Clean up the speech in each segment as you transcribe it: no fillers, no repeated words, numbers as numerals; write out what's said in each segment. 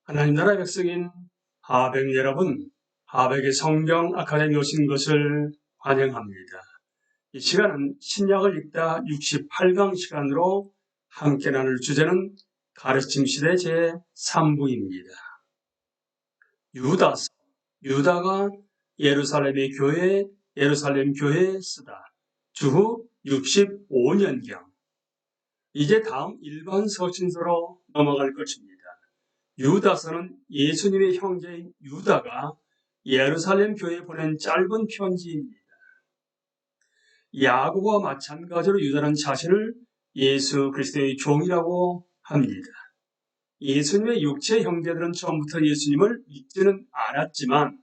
하나님 나라의 백성인 하백 여러분, 하백의 성경 아카데미 오신 것을 환영합니다. 이 시간은 신약을 읽다 68강 시간으로 함께 나눌 주제는 가르침 시대 제3부입니다. 유다서, 유다가 예루살em 교회에 쓰다 주후 65년경. 이제 다음 일반 서신서로 넘어갈 것입니다. 유다서는 예수님의 형제인 유다가 예루살렘 교회에 보낸 짧은 편지입니다. 야고보와 마찬가지로 유다는 자신을 예수 그리스도의 종이라고 합니다. 예수님의 육체 형제들은 처음부터 예수님을 믿지는 않았지만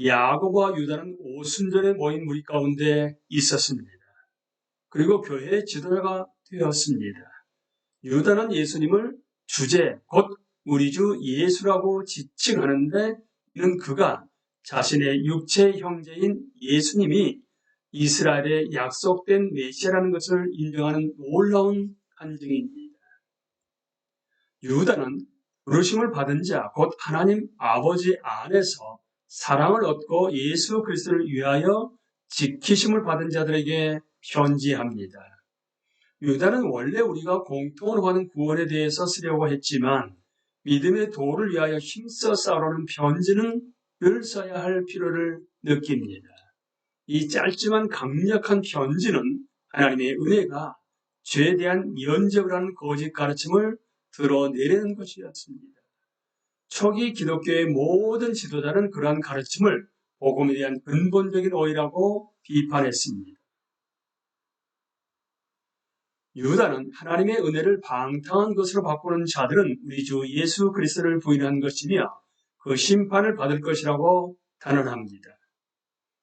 야고보와 유다는 오순절에 모인 무리 가운데 있었습니다. 그리고 교회의 지도자가 되었습니다. 유다는 예수님을 주제, 곧 우리 주 예수라고 지칭하는데, 이는 그가 자신의 육체 형제인 예수님이 이스라엘의 약속된 메시아라는 것을 인정하는 놀라운 간증입니다. 유다는 부르심을 받은 자, 곧 하나님 아버지 안에서 사랑을 얻고 예수 그리스도를 위하여 지키심을 받은 자들에게 편지합니다. 유다는 원래 우리가 공통으로 하는 구원에 대해서 쓰려고 했지만 믿음의 도를 위하여 힘써 싸우려는 편지는 늘 써야 할 필요를 느낍니다. 이 짧지만 강력한 편지는 하나님의 은혜가 죄에 대한 면접을 하는 거짓 가르침을 드러내려는 것이었습니다. 초기 기독교의 모든 지도자는 그러한 가르침을 복음에 대한 근본적인 오해라고 비판했습니다. 유다는 하나님의 은혜를 방탕한 것으로 바꾸는 자들은 우리 주 예수 그리스도를 부인한 것이며 그 심판을 받을 것이라고 단언합니다.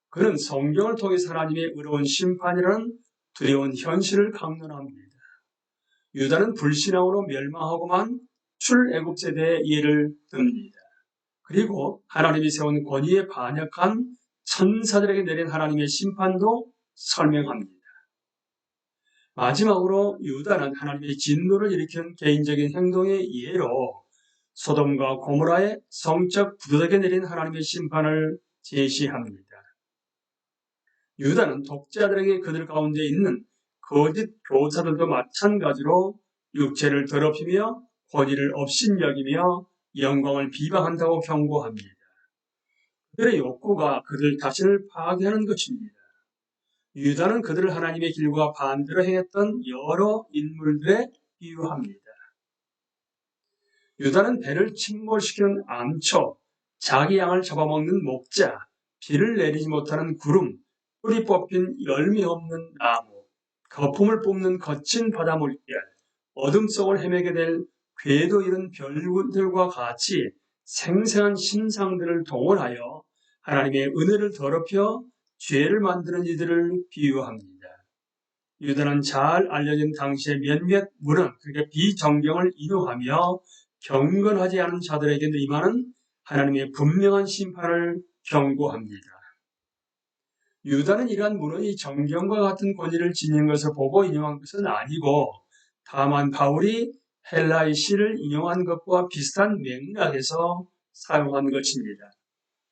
그는 성경을 통해서 하나님의 의로운 심판이라는 두려운 현실을 강론합니다. 유다는 불신앙으로 멸망하고만 출애굽 세대의 예를 듭니다. 그리고 하나님이 세운 권위에 반역한 천사들에게 내린 하나님의 심판도 설명합니다. 마지막으로 유다는 하나님의 진노를 일으킨 개인적인 행동의 예로 소돔과 고모라의 성적 부도덕에 내린 하나님의 심판을 제시합니다. 유다는 독자들에게 그들 가운데 있는 거짓 교사들도 마찬가지로 육체를 더럽히며 권위를 업신여기며 영광을 비방한다고 경고합니다. 그들의 욕구가 그들 자신을 파괴하는 것입니다. 유다는 그들을 하나님의 길과 반대로 행했던 여러 인물들에 비유합니다. 유다는 배를 침몰시키는 암초, 자기 양을 잡아먹는 목자, 비를 내리지 못하는 구름, 뿌리 뽑힌 열매 없는 나무, 거품을 뿜는 거친 바다 물결, 어둠 속을 헤매게 될 궤도 잃은 별들과 같이 생생한 신상들을 동원하여 하나님의 은혜를 더럽혀 죄를 만드는 이들을 비유합니다. 유다는 잘 알려진 당시의 몇몇 문헌, 그러니까 비정경을 인용하며 경건하지 않은 자들에게 임하는 하나님의 분명한 심판을 경고합니다. 유다는 이러한 문헌이 정경과 같은 권위를 지닌 것을 보고 인용한 것은 아니고 다만 바울이 헬라의 시를 인용한 것과 비슷한 맥락에서 사용한 것입니다.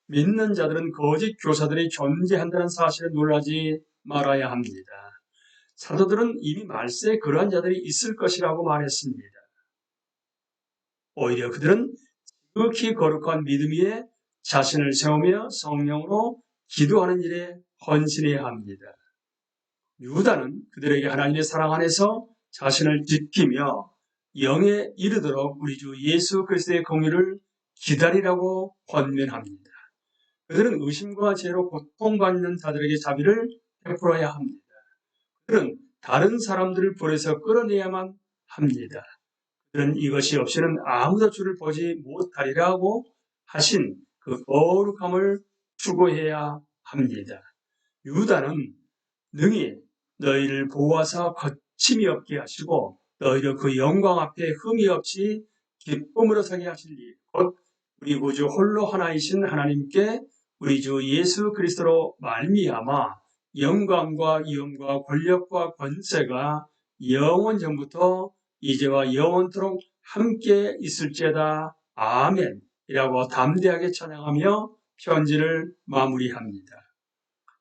믿는 자들은 거짓 교사들이 존재한다는 사실에 놀라지 말아야 합니다. 사도들은 이미 말세에 그러한 자들이 있을 것이라고 말했습니다. 오히려 그들은 지극히 거룩한 믿음 위에 자신을 세우며 성령으로 기도하는 일에 헌신해야 합니다. 유다는 그들에게 하나님의 사랑 안에서 자신을 지키며 영에 이르도록 우리 주 예수 그리스도의 공의를 기다리라고 권면합니다. 그들은 의심과 죄로 고통받는 자들에게 자비를 베풀어야 합니다. 그들은 다른 사람들을 벌에서 끌어내야만 합니다. 그들은 이것이 없이는 아무도 주를 보지 못하리라고 하신 그 거룩함을 추구해야 합니다. 유다는 능히 너희를 보호하사 거침이 없게 하시고 너희를 그 영광 앞에 흠이 없이 기쁨으로 서게 하실 일, 곧 우리 구주 홀로 하나이신 하나님께 우리 주 예수 그리스도로 말미암아 영광과 위엄과 권력과 권세가 영원 전부터 이제와 영원토록 함께 있을지어다. 아멘이라고 담대하게 찬양하며 편지를 마무리합니다.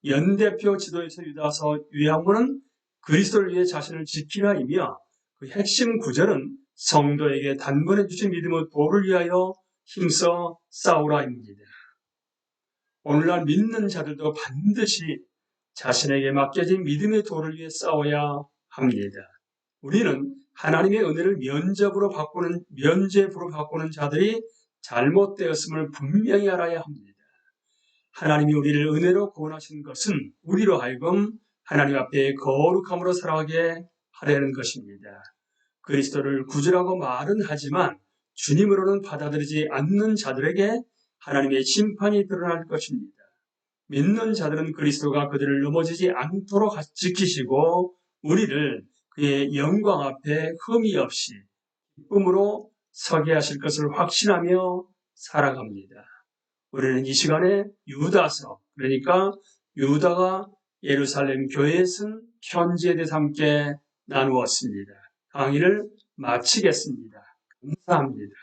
연대표 지도에서 유다서 요한복음은 그리스도를 위해 자신을 지키라이며 그 핵심 구절은 성도에게 단번에 주신 믿음의 도를 위하여 힘써 싸우라입니다. 오늘날 믿는 자들도 반드시 자신에게 맡겨진 믿음의 도를 위해 싸워야 합니다. 우리는 하나님의 은혜를 면죄부로 바꾸는 자들이 잘못되었음을 분명히 알아야 합니다. 하나님이 우리를 은혜로 구원하신 것은 우리로 하여금 하나님 앞에 거룩함으로 살아가게 하려는 것입니다. 그리스도를 구주라고 말은 하지만 주님으로는 받아들이지 않는 자들에게 하나님의 심판이 드러날 것입니다. 믿는 자들은 그리스도가 그들을 넘어지지 않도록 지키시고 우리를 그의 영광 앞에 흠이 없이 기쁨으로 서게 하실 것을 확신하며 살아갑니다. 우리는 이 시간에 유다서, 그러니까 유다가 예루살렘 교회에 쓴 편지에 대해서 함께 나누었습니다. 강의를 마치겠습니다. 감사합니다.